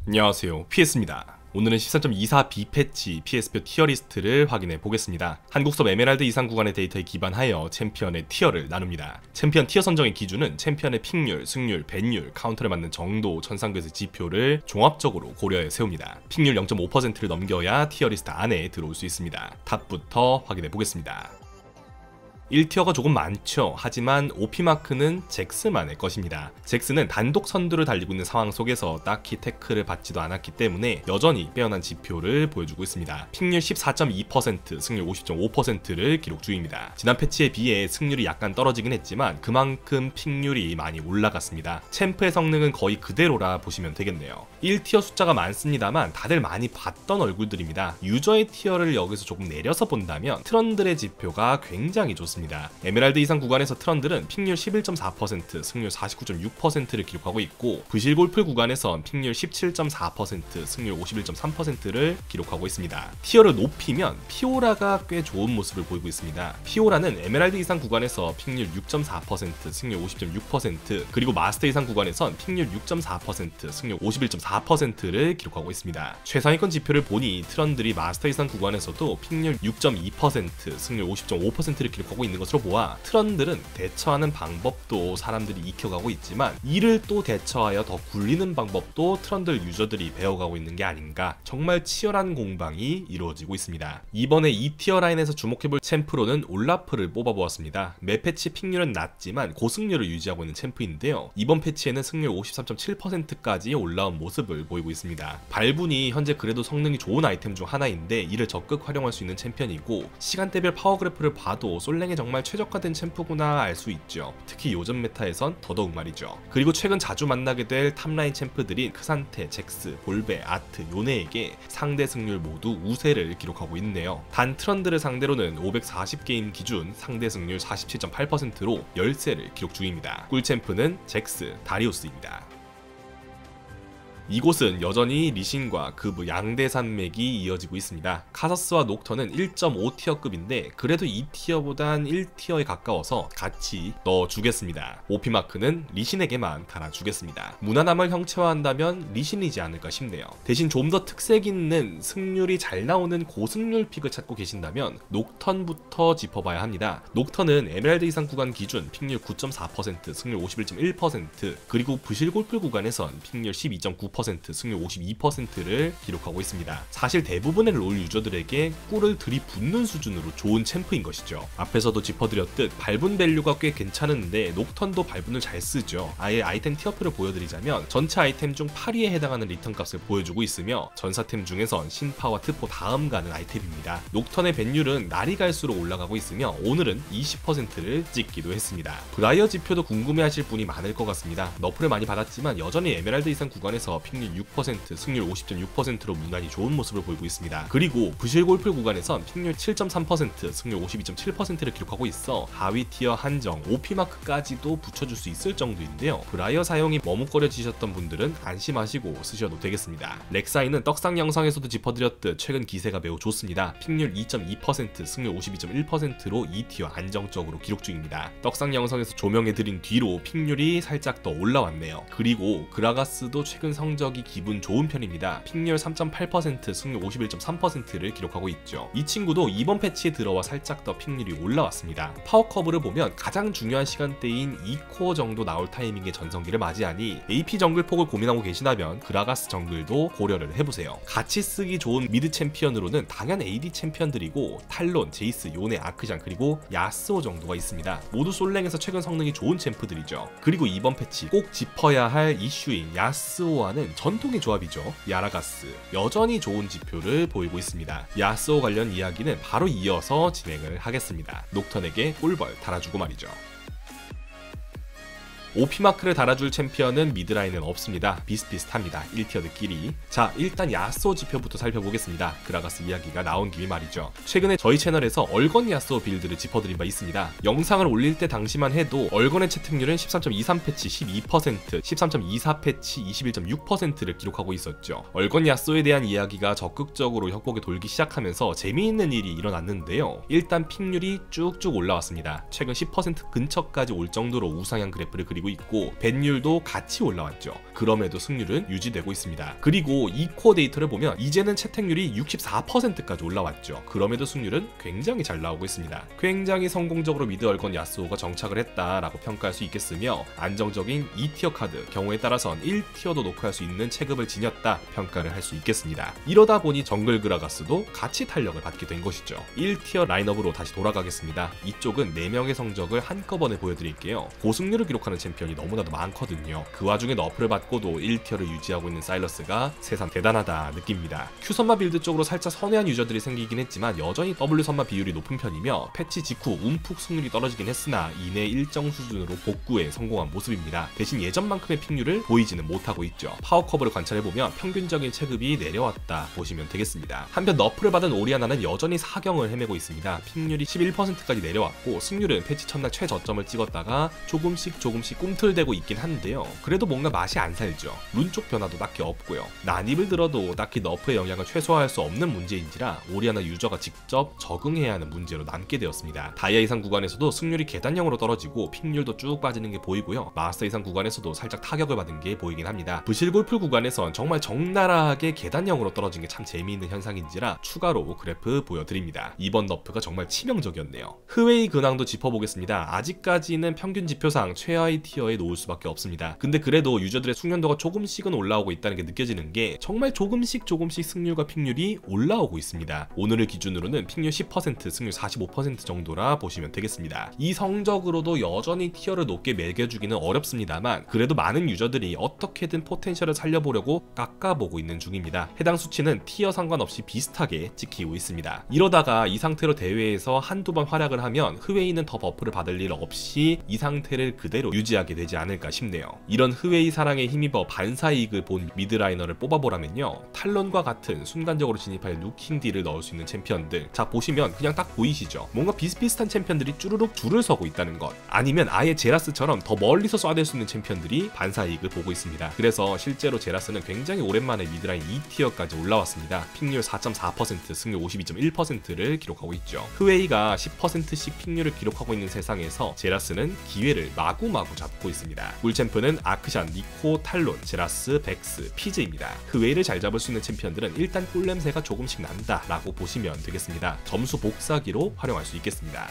안녕하세요, PS입니다. 오늘은 13.24B 패치 PS표 티어리스트를 확인해 보겠습니다. 한국섭 에메랄드 이상 구간의 데이터에 기반하여 챔피언의 티어를 나눕니다. 챔피언 티어 선정의 기준은 챔피언의 픽률, 승률, 밴율, 카운터를 맞는 정도, 천상교수 지표를 종합적으로 고려해 세웁니다. 픽률 0.5%를 넘겨야 티어리스트 안에 들어올 수 있습니다. 탑부터 확인해 보겠습니다. 1티어가 조금 많죠. 하지만 OP마크는 잭스만의 것입니다. 잭스는 단독 선두를 달리고 있는 상황 속에서 딱히 태클을 받지도 않았기 때문에 여전히 빼어난 지표를 보여주고 있습니다. 픽률 14.2%, 승률 50.5%를 기록 중입니다. 지난 패치에 비해 승률이 약간 떨어지긴 했지만 그만큼 픽률이 많이 올라갔습니다. 챔프의 성능은 거의 그대로라 보시면 되겠네요. 1티어 숫자가 많습니다만 다들 많이 봤던 얼굴들입니다. 유저의 티어를 여기서 조금 내려서 본다면 트런들의 지표가 굉장히 좋습니다. 에메랄드 이상 구간에서 트런들은 픽률 11.4%, 승률 49.6%를 기록하고 있고 부실골풀 구간에선 픽률 17.4%, 승률 51.3%를 기록하고 있습니다. 티어를 높이면 피오라가 꽤 좋은 모습을 보이고 있습니다. 피오라는 에메랄드 이상 구간에서 픽률 6.4%, 승률 50.6%, 그리고 마스터 이상 구간에선 픽률 6.4%, 승률 51.4%를 기록하고 있습니다. 최상위권 지표를 보니 트런들이 마스터 이상 구간에서도 픽률 6.2%, 승률 50.5%를 기록하고 있는 것으로 보아 트런들은 대처하는 방법도 사람들이 익혀가고 있지만 이를 또 대처하여 더 굴리는 방법도 트런들 유저들이 배워가고 있는 게 아닌가, 정말 치열한 공방이 이루어지고 있습니다. 이번에 2티어 라인에서 주목해볼 챔프로는 올라프를 뽑아보았습니다. 매 패치 픽률은 낮지만 고승률을 유지하고 있는 챔프인데요. 이번 패치에는 승률 53.7%까지 올라온 모습을 보이고 있습니다. 발분이 현재 그래도 성능이 좋은 아이템 중 하나인데 이를 적극 활용할 수 있는 챔피언이고 시간대별 파워 그래프를 봐도 솔랭에 정말 최적화된 챔프구나 알 수 있죠. 특히 요즘 메타에선 더더욱 말이죠. 그리고 최근 자주 만나게 될 탑라인 챔프들인 크산테, 잭스, 볼베, 아트, 요네에게 상대 승률 모두 우세를 기록하고 있네요. 단 트런들을 상대로는 540게임 기준 상대 승률 47.8%로 열세를 기록 중입니다. 꿀 챔프는 잭스, 다리우스입니다. 이곳은 여전히 리신과 그브 양대 산맥이 이어지고 있습니다. 카서스와 녹턴은 1.5티어급인데 그래도 2티어보단 1티어에 가까워서 같이 넣어주겠습니다. OP마크는 리신에게만 달아주겠습니다. 무난함을 형체화한다면 리신이지 않을까 싶네요. 대신 좀 더 특색 있는 승률이 잘 나오는 고승률 픽을 찾고 계신다면 녹턴부터 짚어봐야 합니다. 녹턴은 에메랄드 이상 구간 기준 픽률 9.4%, 승률 51.1%, 그리고 부실골풀 구간에선 픽률 12.9%, 승률 52%를 기록하고 있습니다. 사실 대부분의 롤 유저들에게 꿀을 들이붓는 수준으로 좋은 챔프인 것이죠. 앞에서도 짚어드렸듯 발분 밸류가 꽤 괜찮은데 녹턴도 발분을 잘 쓰죠. 아예 아이템 티어표를 보여드리자면 전체 아이템 중 8위에 해당하는 리턴 값을 보여주고 있으며 전사템 중에선 신파와 트포 다음 가는 아이템입니다. 녹턴의 밴율은 날이 갈수록 올라가고 있으며 오늘은 20%를 찍기도 했습니다. 브라이어 지표도 궁금해하실 분이 많을 것 같습니다. 너프를 많이 받았지만 여전히 에메랄드 이상 구간에서 픽률 6%, 승률 50.6%로 무난히 좋은 모습을 보이고 있습니다. 그리고 부실골풀 구간에선 픽률 7.3%, 승률 52.7%를 기록하고 있어 하위 티어 한정, OP마크까지도 붙여줄 수 있을 정도인데요. 브라이어 사용이 머뭇거려지셨던 분들은 안심하시고 쓰셔도 되겠습니다. 렉사이는 떡상 영상에서도 짚어드렸듯 최근 기세가 매우 좋습니다. 픽률 2.2%, 승률 52.1%로 2티어 안정적으로 기록 중입니다. 떡상 영상에서 조명해드린 뒤로 픽률이 살짝 더 올라왔네요. 그리고 그라가스도 최근 성적이 기분 좋은 편입니다. 픽률 3.8%, 승률 51.3%를 기록하고 있죠. 이 친구도 이번 패치에 들어와 살짝 더 픽률이 올라왔습니다. 파워 커브를 보면 가장 중요한 시간대인 2코어 정도 나올 타이밍에 전성기를 맞이하니 AP 정글 폭을 고민하고 계시다면 그라가스 정글도 고려를 해보세요. 같이 쓰기 좋은 미드 챔피언으로는 당연 AD 챔피언들이고 탈론, 제이스, 요네, 아크샨, 그리고 야스오 정도가 있습니다. 모두 솔랭에서 최근 성능이 좋은 챔프들이죠. 그리고 이번 패치 꼭 짚어야 할 이슈인 야스오와는 전통의 조합이죠. 야라가스, 여전히 좋은 지표를 보이고 있습니다. 야스오 관련 이야기는 바로 이어서 진행을 하겠습니다. 녹턴에게 꿀벌 달아주고 말이죠. OP마크를 달아줄 챔피언은 미드라인은 없습니다. 비슷비슷합니다. 1티어들끼리. 자, 일단 야스오 지표부터 살펴보겠습니다. 그라가스 이야기가 나온 김에 말이죠. 최근에 저희 채널에서 얼건 야스오 빌드를 짚어드린 바 있습니다. 영상을 올릴 때 당시만 해도 얼건의 채택률은 13.23 패치 12%, 13.24 패치 21.6%를 기록하고 있었죠. 얼건 야스오에 대한 이야기가 적극적으로 협곡에 돌기 시작하면서 재미있는 일이 일어났는데요. 일단 픽률이 쭉쭉 올라왔습니다. 최근 10% 근처까지 올 정도로 우상향 그래프를 그리고 보이고 있고 밴율도 같이 올라왔죠. 그럼에도 승률은 유지되고 있습니다. 그리고 이 코어 데이터를 보면 이제는 채택률이 64%까지 올라왔죠. 그럼에도 승률은 굉장히 잘 나오고 있습니다. 굉장히 성공적으로 미드 얼건 야스오가 정착을 했다라고 평가할 수 있겠으며 안정적인 2티어 카드, 경우에 따라선 1티어도 노크할 수 있는 체급을 지녔다 평가를 할 수 있겠습니다. 이러다 보니 정글 그라가스도 같이 탄력을 받게 된 것이죠. 1티어 라인업으로 다시 돌아가겠습니다. 이쪽은 4명의 성적을 한꺼번에 보여드릴게요. 고승률을 기록하는 챔피언이 너무나도 많거든요. 그 와중에 너프를 받고도 1티어를 유지하고 있는 사일러스가 새삼 대단하다 느낍니다. Q선마 빌드 쪽으로 살짝 선회한 유저들이 생기긴 했지만 여전히 W선마 비율이 높은 편이며 패치 직후 움푹 승률이 떨어지긴 했으나 이내 일정 수준으로 복구에 성공한 모습입니다. 대신 예전만큼의 픽률을 보이지는 못하고 있죠. 파워커브를 관찰해보면 평균적인 체급이 내려왔다 보시면 되겠습니다. 한편 너프를 받은 오리아나는 여전히 사경을 헤매고 있습니다. 픽률이 11%까지 내려왔고 승률은 패치 첫날 최저점을 찍었다가 조금씩 꿈틀대고 있긴 한데요. 그래도 뭔가 맛이 안 살죠. 룬 쪽 변화도 딱히 없고요. 난입을 들어도 딱히 너프의 영향을 최소화할 수 없는 문제인지라 오리아나 유저가 직접 적응해야 하는 문제로 남게 되었습니다. 다이아 이상 구간에서도 승률이 계단형으로 떨어지고 픽률도 쭉 빠지는 게 보이고요. 마스터 이상 구간에서도 살짝 타격을 받은 게 보이긴 합니다. 부실골풀 구간에선 정말 적나라하게 계단형으로 떨어진 게 참 재미있는 현상인지라 추가로 그래프 보여드립니다. 이번 너프가 정말 치명적이었네요. 흐웨이 근황도 짚어보겠습니다. 아직까지는 평균 지표상 최하위 티어에 놓을 수밖에 없습니다. 근데 그래도 유저들의 숙련도가 조금씩은 올라오고 있다는 게 느껴지는 게 정말 조금씩 승률과 픽률이 올라오고 있습니다. 오늘을 기준으로는 픽률 10%, 승률 45% 정도라 보시면 되겠습니다. 이 성적으로도 여전히 티어를 높게 매겨주기는 어렵습니다만 그래도 많은 유저들이 어떻게든 포텐셜을 살려보려고 깎아보고 있는 중입니다. 해당 수치는 티어 상관없이 비슷하게 찍히고 있습니다. 이러다가 이 상태로 대회에서 한두 번 활약을 하면 흐웨이는 더 버프를 받을 일 없이 이 상태를 그대로 유지하게 되지 않을까 싶네요. 이런 흐웨이 사랑에 힘입어 반사 이익을 본 미드라이너를 뽑아보라면요. 탈론과 같은 순간적으로 진입할 루킹 딜을 넣을 수 있는 챔피언들, 자 보시면 그냥 딱 보이시죠? 뭔가 비슷비슷한 챔피언들이 쭈르륵 줄을 서고 있다는 것, 아니면 아예 제라스처럼 더 멀리서 쏴댈 수 있는 챔피언들이 반사 이익을 보고 있습니다. 그래서 실제로 제라스는 굉장히 오랜만에 미드라인 2티어까지 올라왔습니다. 픽률 4.4%, 승률 52.1%를 기록하고 있죠. 흐웨이가 10%씩 픽률을 기록하고 있는 세상에서 제라스는 기회를 마구마구 잡고 있습니다. 꿀챔프는 아크샨, 니코, 탈론, 제라스, 백스, 피즈입니다. 흐웨이를 잘 잡을 수 있는 챔피언들은 일단 꿀냄새가 조금씩 난다 라고 보시면 되겠습니다. 점수 복사기로 활용할 수 있겠습니다.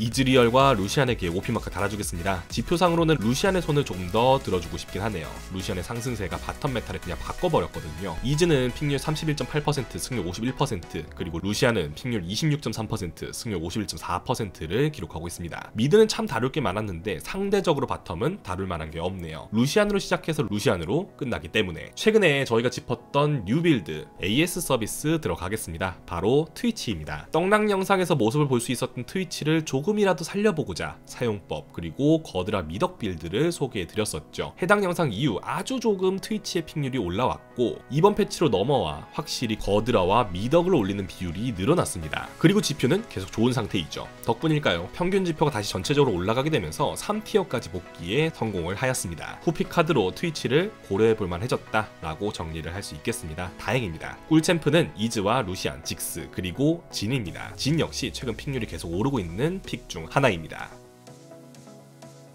이즈리얼과 루시안에게 OP마크 달아주겠습니다. 지표상으로는 루시안의 손을 조금 더 들어주고 싶긴 하네요. 루시안의 상승세가 바텀 메타를 그냥 바꿔버렸거든요. 이즈는 픽률 31.8%, 승률 51%, 그리고 루시안은 픽률 26.3%, 승률 51.4%를 기록하고 있습니다. 미드는 참 다룰 게 많았는데 상대적으로 바텀은 다룰 만한 게 없네요. 루시안으로 시작해서 루시안으로 끝나기 때문에 최근에 저희가 짚었던 뉴빌드 AS 서비스 들어가겠습니다. 바로 트위치입니다. 떡락 영상에서 모습을 볼 수 있었던 트위치를 조금이라도 살려보고자 사용법 그리고 거드라 미덕 빌드를 소개해드렸었죠. 해당 영상 이후 아주 조금 트위치의 픽률이 올라왔고 이번 패치로 넘어와 확실히 거드라와 미덕을 올리는 비율이 늘어났습니다. 그리고 지표는 계속 좋은 상태이죠. 덕분일까요? 평균 지표가 다시 전체적으로 올라가게 되면서 3티어까지 복귀에 성공을 하였습니다. 후피 카드로 트위치를 고려해볼만 해졌다 라고 정리를 할 수 있겠습니다. 다행입니다. 꿀챔프는 이즈와 루시안, 직스 그리고 진입니다. 진 역시 최근 픽률이 계속 오르고 있는 픽 중 하나입니다.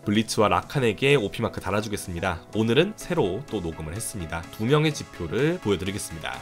블리츠와 라칸에게 OP마크 달아주겠습니다. 오늘은 새로 또 녹음을 했습니다. 2명의 지표를 보여드리겠습니다.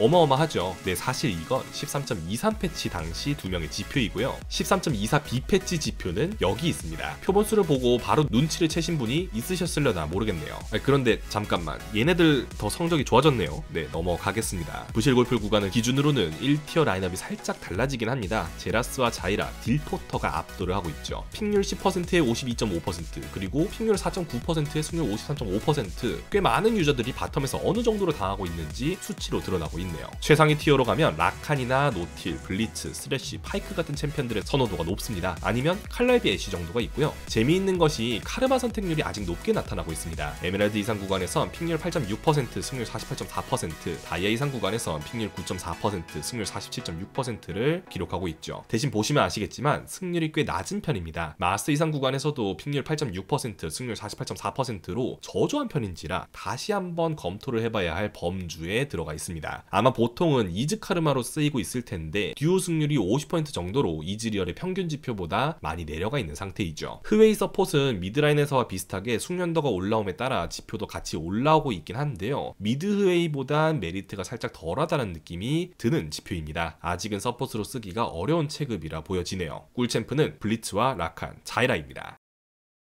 어마어마하죠. 네, 사실 이건 13.23 패치 당시 2명의 지표이고요. 13.24 B패치 지표는 여기 있습니다. 표본수를 보고 바로 눈치를 채신 분이 있으셨으려나 모르겠네요. 그런데 잠깐만, 얘네들 더 성적이 좋아졌네요. 네, 넘어가겠습니다. 부실골풀 구간을 기준으로는 1티어 라인업이 살짝 달라지긴 합니다. 제라스와 자이라, 딜포터가 압도를 하고 있죠. 픽률 10%에 52.5%, 그리고 픽률 4.9%에 승률 53.5%, 꽤 많은 유저들이 바텀에서 어느 정도로 당하고 있는지 수치로 드러나고 있네요. 최상위 티어로 가면 라칸이나 노틸, 블리츠, 스래쉬, 파이크 같은 챔피언들의 선호도가 높습니다. 아니면 칼날비 애쉬 정도가 있고요. 재미있는 것이 카르마 선택률이 아직 높게 나타나고 있습니다. 에메랄드 이상 구간에선 픽률 8.6%, 승률 48.4%, 다이아 이상 구간에선 픽률 9.4%, 승률 47.6%를 기록하고 있죠. 대신 보시면 아시겠지만 승률이 꽤 낮은 편입니다. 마스터 이상 구간에서도 픽률 8.6%, 승률 48.4%로 저조한 편인지라 다시 한번 검토를 해봐야 할 범주에 들어가 있습니다. 아마 보통은 이즈카르마로 쓰이고 있을 텐데 듀오 승률이 50% 정도로 이즈리얼의 평균 지표보다 많이 내려가 있는 상태이죠. 흐웨이 서폿은 미드라인에서와 비슷하게 숙련도가 올라옴에 따라 지표도 같이 올라오고 있긴 한데요. 미드 흐웨이보단 메리트가 살짝 덜하다는 느낌이 드는 지표입니다. 아직은 서폿으로 쓰기가 어려운 체급이라 보여지네요. 꿀챔프는 블리츠와 라칸, 자이라입니다.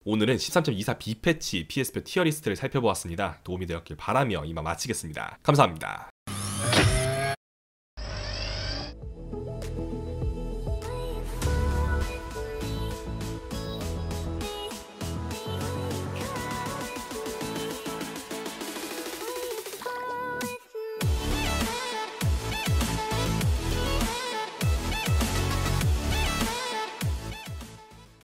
오늘은 13.24 B패치 PS표 티어리스트를 살펴보았습니다. 도움이 되었길 바라며 이만 마치겠습니다. 감사합니다.